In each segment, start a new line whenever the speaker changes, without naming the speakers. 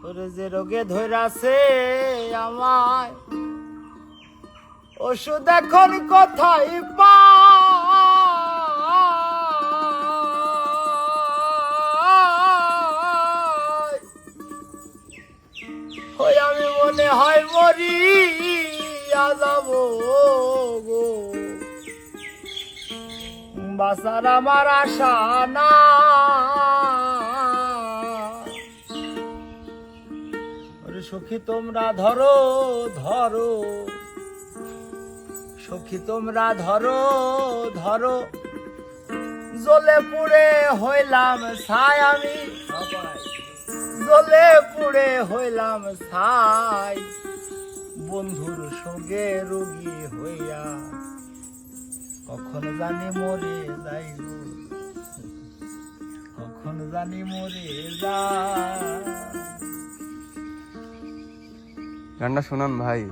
ওরে যে রোগে ধইরাছে আমায় ওষুধ এখন কোথায় পাই? ওই আমি মনে হয় মরিয়া যাব গো, বাঁচার আমার আশা না। সখী তোমরা ধরো ধরো, সখী তোমরা ধরো ধরো, জ্বলে পুড়ে হইলাম ছাই আমি, জ্বলে পুড়ে হইলাম ছাই, বন্ধুর সঙ্গে রোগী হইয়া কখন জানি মরে যাই গো, কখন জানি মরে যাই।
গানটা শোনান ভাই।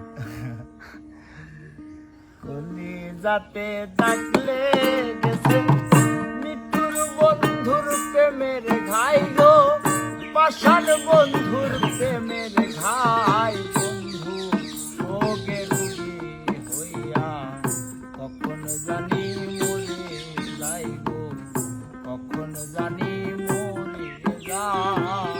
কলি যাতে ডাকলে গেছে মৃত্যুর বন্ধুর প্রেমের ঘাই গো, পাষাণ বন্ধুর প্রেমের ঘাই, বন্ধু শোকে রোগী হইয়া কখন জানি মরে যাই গো, কখন জানি মরে যাই।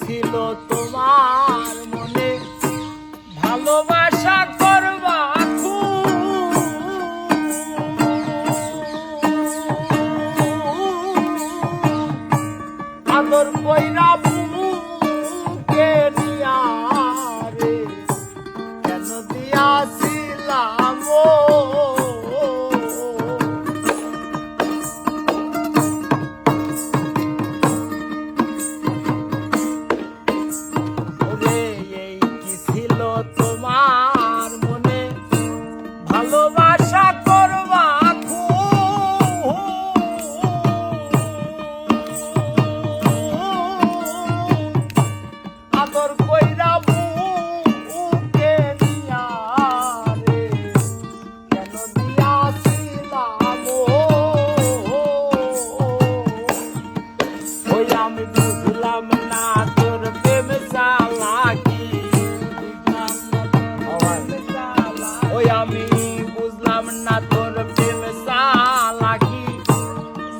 ছিল তোমার মনে ভালোবাসা করবা আদর কইরা বুকে নিয়া রে, কেন দিয়াছিলাম তোমার মনে ভালোবাসা করবা আদর কইরা বুকে নিয়া রে, কেন দিয়াছিলাম ওই আমি বুঝলাম না তোর প্রেম চালাকি, আমি বুঝলাম না তোর প্রেম চালাকি,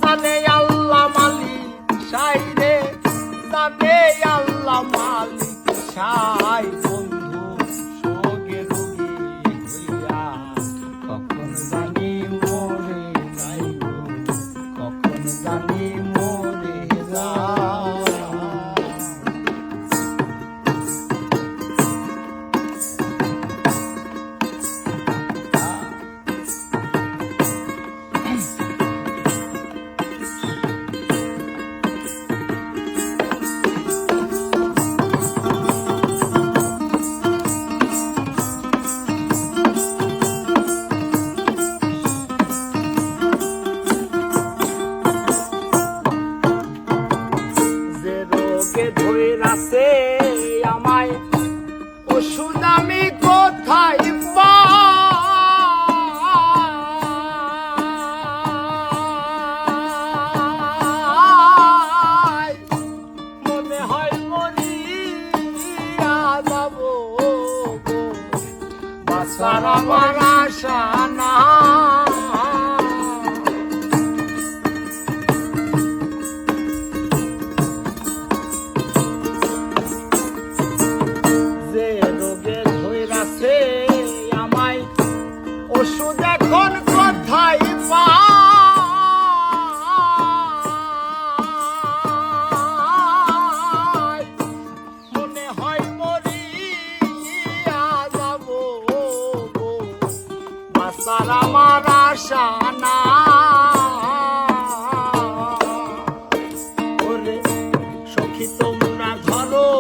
জানে আল্লাহ মালিক সাই রে, জানে আল্লাহ মালিক সাই, বন্ধু শোকে রোগী হইয়া কখন জানি মরে যাই গো, কখন জানি মরে যাই। ধইরাছে আমায় ওষুধ আমি কোথায় পাই? মনে হয় মরিয়া যাব গো, বাঁচার আমার আশা না। ওষুধ এখন কোথায় পাই? মনে হয় মরিয়া যাব গো, বাঁচার আমার আশা না। ওরে সখী তোমরা ধরো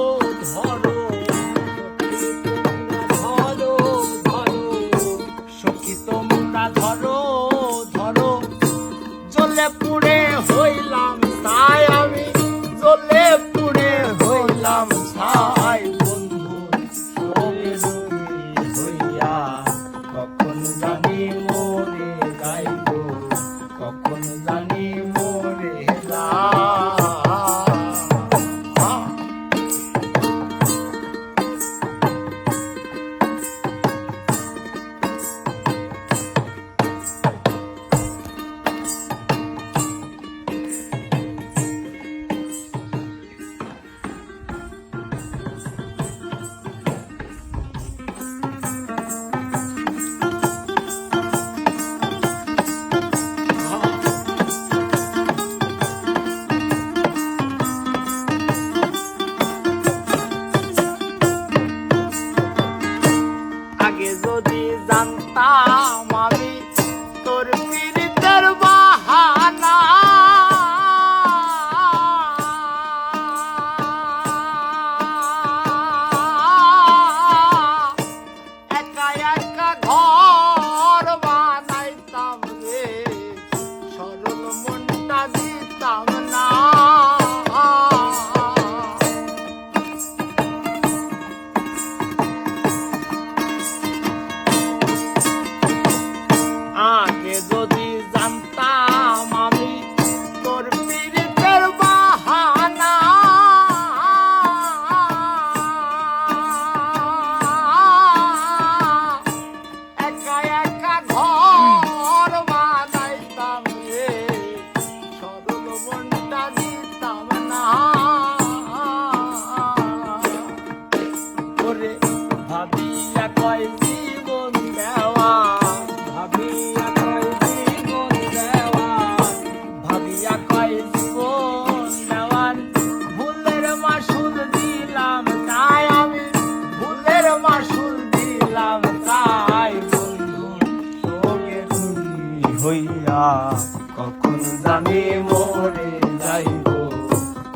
কখন জানি মরে যাইব,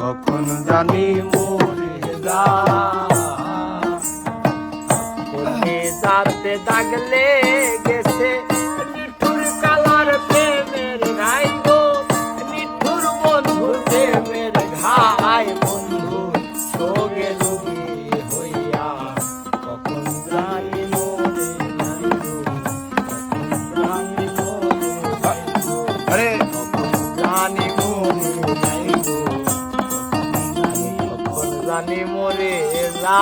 কখন জানি মরে
কোনে যাতে দাগলে গেছে নিঠুর কালার প্রেমের ঘাই গো, নিঠুর বন্ধু প্রেমের ঘাই বন্ধু সোগে রুগী হইয়া কখন জানি মরে যাইব, কখন জানি মরে যাইব,
আরে
কখন জানি মরে যাইব, কখন জানি মরে যা